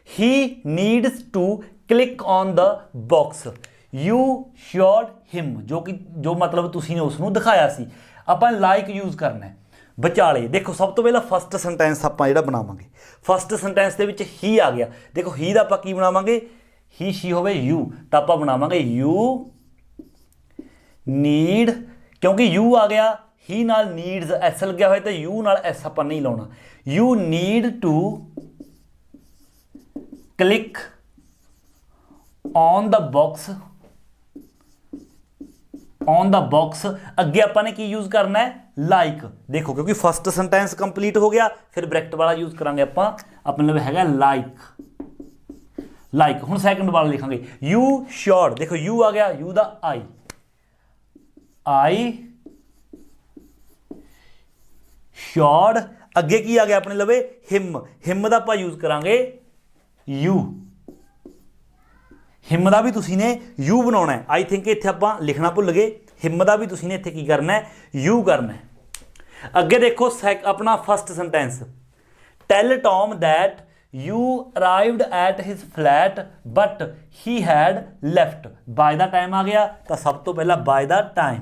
he needs to click on the box you showed him, ਜੋ ਕਿ ਜੋ ਮਤਲਬ ਤੁਸੀਂ ਨੇ ਉਸ ਨੂੰ ਦਿਖਾਇਆ ਸੀ, ਆਪਾਂ ਲਾਈਕ ਯੂਜ਼ ਕਰਨਾ ਹੈ ਵਿਚਾਲੇ। ਦੇਖੋ ਸਭ ਤੋਂ ਪਹਿਲਾਂ ਫਸਟ ਸੈਂਟੈਂਸ ਆਪਾਂ ਜਿਹੜਾ ਬਣਾਵਾਂਗੇ, ਫਸਟ ਸੈਂਟੈਂਸ ਦੇ ਵਿੱਚ ਹੀ ਆ ਗਿਆ। ਦੇਖੋ ਹੀ ਦਾ ਆਪਾਂ ਕੀ ਬਣਾਵਾਂਗੇ, ਹੀ ਸ਼ੀ ਹੋਵੇ ਯੂ, ਤਾਂ ਆਪਾਂ ਬਣਾਵਾਂਗੇ ਯੂ ਨੀਡ, ਕਿਉਂਕਿ ਯੂ ਆ ਗਿਆ ਹੀ ਨਾਲ ਨੀਡਸ ਐਸ ਲੱਗਿਆ ਹੋਇਆ, ਤਾਂ ਯੂ ਨਾਲ ਐਸ ਆਪਾਂ ਨਹੀਂ ਲਾਉਣਾ। You need to click on the box, on the box अगे आपाने की यूज करना है लाइक। देखो क्योंकि फस्ट सेंटेंस कंप्लीट हो गया, फिर ब्रैकेट वाला यूज करांगे आपां, अपने लिए हैगा लाइक। लाइक हुण सैकंड वाला लिखांगे यू श्योर, देखो यू आ गया, यू दा आई, आई श्योर। अगे की आ गया अपने लवे हिम, हिम दा आपां यूज करांगे यू, हिम का भी तुसी ने यू बनाना है। आई थिंक इत्थे आपां लिखना भुल गए, हिम का भी तुसी ने इत्थे की करना है यू करना है। अगे देखो अपना first sentence tell Tom that you arrived at his flat but he had left. By the time आ गया, तो सब तो पहला by the time,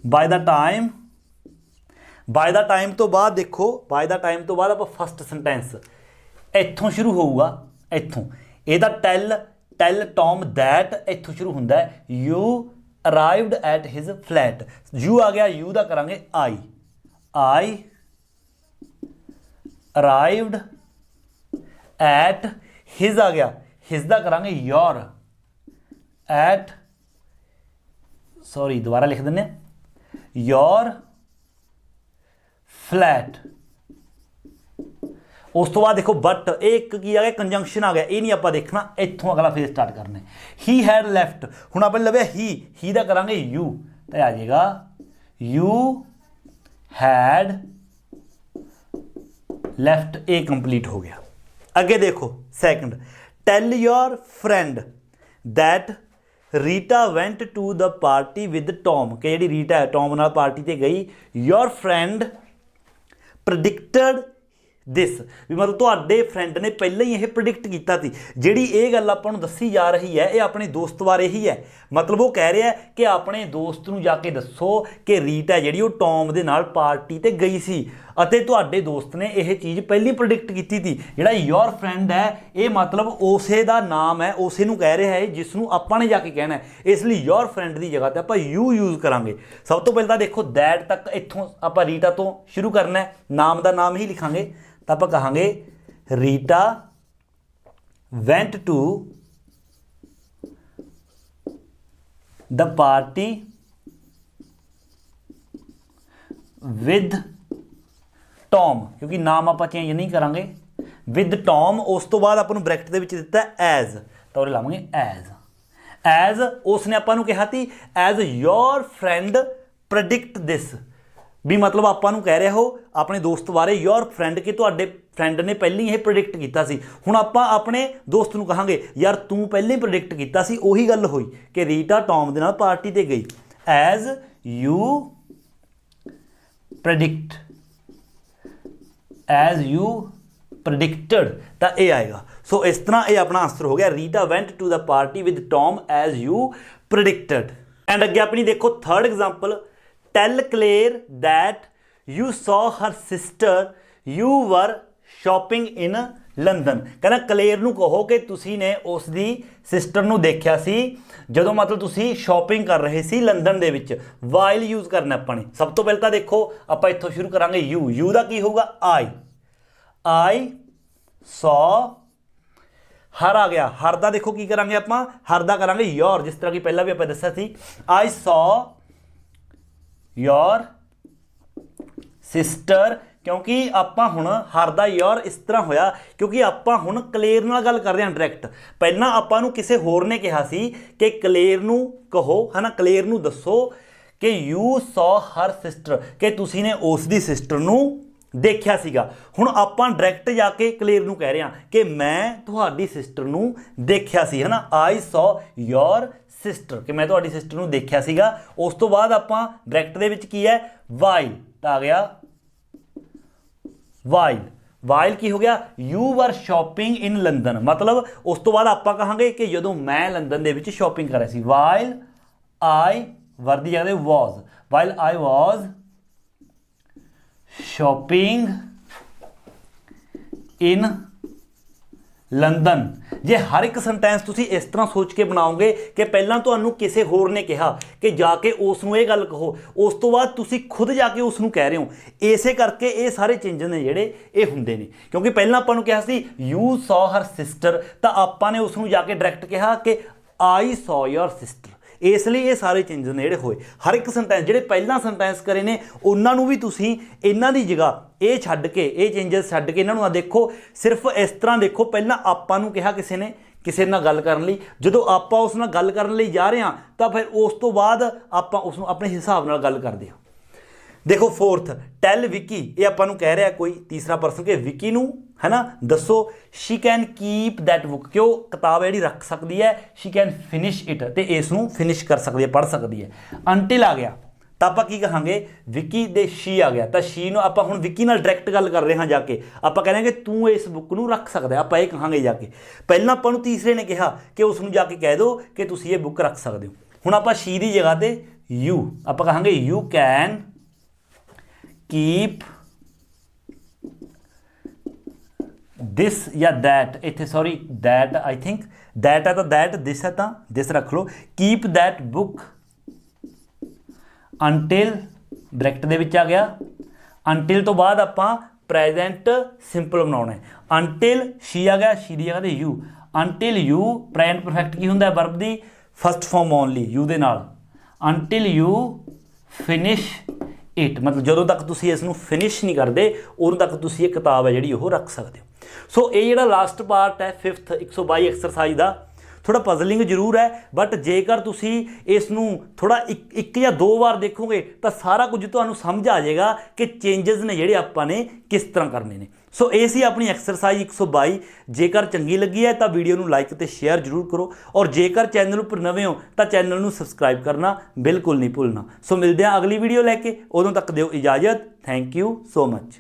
by the time, by the time तो बाद देखो बाय द टाइम तो बाद आप फस्ट सेंटेंस इत्थों शुरू होऊगा, इत्थों ਇਹਦਾ ਟੈਲ ਟॉम दैट इत्थों शुरू ਹੁੰਦਾ ਹੈ you arrived at his flat, you आ गया, यू ਦਾ ਕਰਾਂਗੇ I, I arrived at his आ गया, हिज ਦਾ ਕਰਾਂਗੇ योर, एट सॉरी दोबारा लिख ਦਿੰਨੇ योर फ्लैट। उस तो बाद देखो बट एक की आ गया कंजंक्शन आ गया, ये नहीं आप देखना, इत्थों अगला फेज स्टार्ट करना है। ही हैड लैफ्ट, हुण आप लवे ही दा करांगे यू, तो आ जाएगा you had left, A complete हो गया। अगे देखो second tell your friend that Rita went to the party with Tom, कि जी रीटा है टॉम नाल पार्टी ते गई। योर फ्रेंड प्रेडिक्टेड दिस, भी मतलब तुहाडे फ्रेंड ने पहले ही यह प्रिडिक्ट किया थी, जिहड़ी ये गल आपां नूं दसी जा रही है ये अपने दोस्त बारे ही है। मतलब वो कह रहा है कि अपने दोस्त नूं जाके दसो कि रीट है जिहड़ी वो टॉम दे नाल पार्टी ते गई सी, अते तुहाडे दोस्त ने यह चीज़ पहली प्रिडिक्ट की थी। जिहड़ा योर फ्रेंड है ये मतलब उसे दा नाम है, उसे नूं कह रहा है जिसनूं आपां ने जाके कहना है, इसलिए योर फ्रेंड की जगह पर आपां यू यूज़ करांगे। सब तो पहले देखो दैट तक इत्थों आपां रीटा तो शुरू करना है, नाम का नाम ही लिखांगे, तो आप कहांगे Rita went to the party with Tom, क्योंकि नाम आप चेंज नहीं करांगे, विद टॉम। उस तो बाद अपन ब्रैकेट ਦੇ ਵਿੱਚ ਦਿੱਤਾ ਐਜ਼, ਤਾਂ ਉਹ ਲਾਵਾਂਗੇ ਐਜ਼ ਉਸਨੇ ਆਪਾਂ ਨੂੰ ਕਿਹਾ ਸੀ as your friend predict this, भी मतलब ਆਪਾਂ ਨੂੰ ਕਹਿ ਰਿਹਾ ਹੋ ਆਪਣੇ ਦੋਸਤ ਬਾਰੇ योर फ्रेंड कि ਤੁਹਾਡੇ फ्रेंड ने पहले ही ਇਹ प्रेडिक्ट ਕੀਤਾ ਸੀ। ਹੁਣ ਆਪਾਂ ਆਪਣੇ ਦੋਸਤ ਨੂੰ ਕਹਾਂਗੇ ਯਾਰ ਤੂੰ ਪਹਿਲੇ ਹੀ प्रेडिक्ट ਕੀਤਾ ਸੀ, ਉਹੀ ਗੱਲ ਹੋਈ ਕਿ ਰੀਟਾ ਟੌਮ ਦੇ ਨਾਲ ਪਾਰਟੀ ਤੇ ਗਈ। As you predict, as you predicted, तो ये आएगा। सो इस तरह ये अपना आंसर हो गया, Rita went to the party with Tom as you predicted. And अगे अपनी देखो third example, tell Claire that you saw her sister you were shopping in London. कहना क्लेयर नूं कहो कि तुसी ने उसकी सिस्टर नूं देखिया सी ਜਦੋਂ मतलब तुसी शॉपिंग कर रहे सी लंदन दे विच। वाइल यूज़ करना अपने, सब तो पहले तो देखो आप इत्थों शुरू करांगे यू का की होगा आई सॉ, हर आ गया, हर दा देखो की करांगे आपां, हर दा करांगे योर, जिस तरह की पहला भी आपां दस्सिया सी आई सॉ योर सिस्टर, क्योंकि आपां हुण हर दा योर इस तरह होया क्योंकि आपां हुण क्लेयर नाल गल कर रहे हैं डायरैक्ट। पहलां आपां नूं किसे होर ने कहा सी कि क्लेयर नूं कहो है ना, क्लेयर नूं दसो कि यू सॉ हर सिस्टर, कि तुसी ने उस दी सिस्टर नूं देखिया सीगा। हुण आपां डायरैक्ट जाके क्लेयर नूं कह रहे हैं कि मैं तुहाडी सिस्टर नूं देखिया सी है ना, आई सॉ योर सिस्टर, कि मैं तुहाडी सिस्टर नूं देखिया सीगा। उस तो बाद आपां डायरैक्ट दे विच की है वाइल, तां आ गया वाइल की हो गया you were shopping in London, मतलब उस तो बाद आप कहांगे कि जदों मैं लंदन दे विच शॉपिंग कर रहा सी, वाइल आई वर दी जगह was, while I was shopping in London. जे हर एक सेंटेंस तुसी इस तरह सोच के बनाओगे कि पहला तुहानू किसी होर ने कहा कि जाके उसनू ये गल कहो, उस तो बाद तुसी खुद जाके उसनू कह रहे हो, इसे करके ये सारे चेंजेस ने जिहड़े ये हुंदे ने। क्योंकि पहला आपां नू कहा सी यू सॉ हर सिस्टर, तो आपां ने उसनू जाके डायरैक्ट कहा कि आई सॉ योर सिस्टर, इसलिए ये सारे चेंजेस ने जिहड़े होए। हर एक सेंटेंस जिहड़े पहला सेंटेंस करे ने उन्होंने भी तुसी इन्हां दी जगह ये छड्ड के, ये चेंजेस छड्ड के इन्हां नूं देखो, सिर्फ इस तरह देखो पहला आपां नूं कहा किसी ने किसी नाल गल करन लई, जदों आपां उस नाल गल करन लई जा रहे हां तां फिर उस तो बाद आपां उसनूं अपने हिसाब नाल गल करदे हां। देखो फोर्थ, टेल विकी, ये आपां नूं कह रहा कोई तीसरा पर्सन कि विकी नूं है ना दसो she can keep that book, कि वो किताब जी रख सकती है, शी कैन फिनिश इट, तो इसनूं फिनिश कर सकती है, पढ़ सकती है। अंटिल आ गया तो आप की कहांगे विकी दे शी आ गया, तो शी नूं आपां हुण विकी नाल डायरैक्ट गल कर रहे हैं जाके, आप कह रहे हैं कि तू इस बुक नूं रख सकदा है, आप ये कहांगे जाके। पहलां आपां नूं तीसरे ने कहा कि उसनूं जाके कह दो कि तुसीं ये बुक रख सकते हो। हुण आपां शी दी जगह ते यू, आप कहांगे यू कैन कीप दिस या दैट, इत्थे sorry that I think that है तो दैट, दिस है तो दिस रख लो। Keep that book until, direct दे विच आ गया, अंटिल तो बाद आपां प्रेजेंट सिंपल बनाउणा है। अंटिल शी आ गया, शी दी जगह ते you, until you present perfect की हुंदा है verb the first form only you they नाल, अंटिल यू फिनिश इट, मतलब जदों तक तुसीं इसनूं फिनिश नहीं करते उदों तक तुसीं ये किताब है जिहड़ी ओह रख सकते हो। सो ये जिहड़ा लास्ट पार्ट है फिफ्थ 122 एक्सरसाइज का, थोड़ा पजलिंग जरूर है, बट जेकर तुसी इसनूं थोड़ा एक या दो बार देखोगे तो सारा कुछ तुहानूं समझ आ जाएगा कि चेंजेस ने जिहड़े आपां ने किस तरह करने ने। सो ये सी अपनी एक्सरसाइज 122। जेकर चंगी लगी है तो वीडियो नूं लाइक ते शेयर जरूर करो, और जेकर चैनल पर नवे हो तो चैनल नूं सबसक्राइब करना बिल्कुल नहीं भूलना। सो मिलते हैं अगली वीडियो लैके, उदों तक दिओ इजाजत। Thank you so much.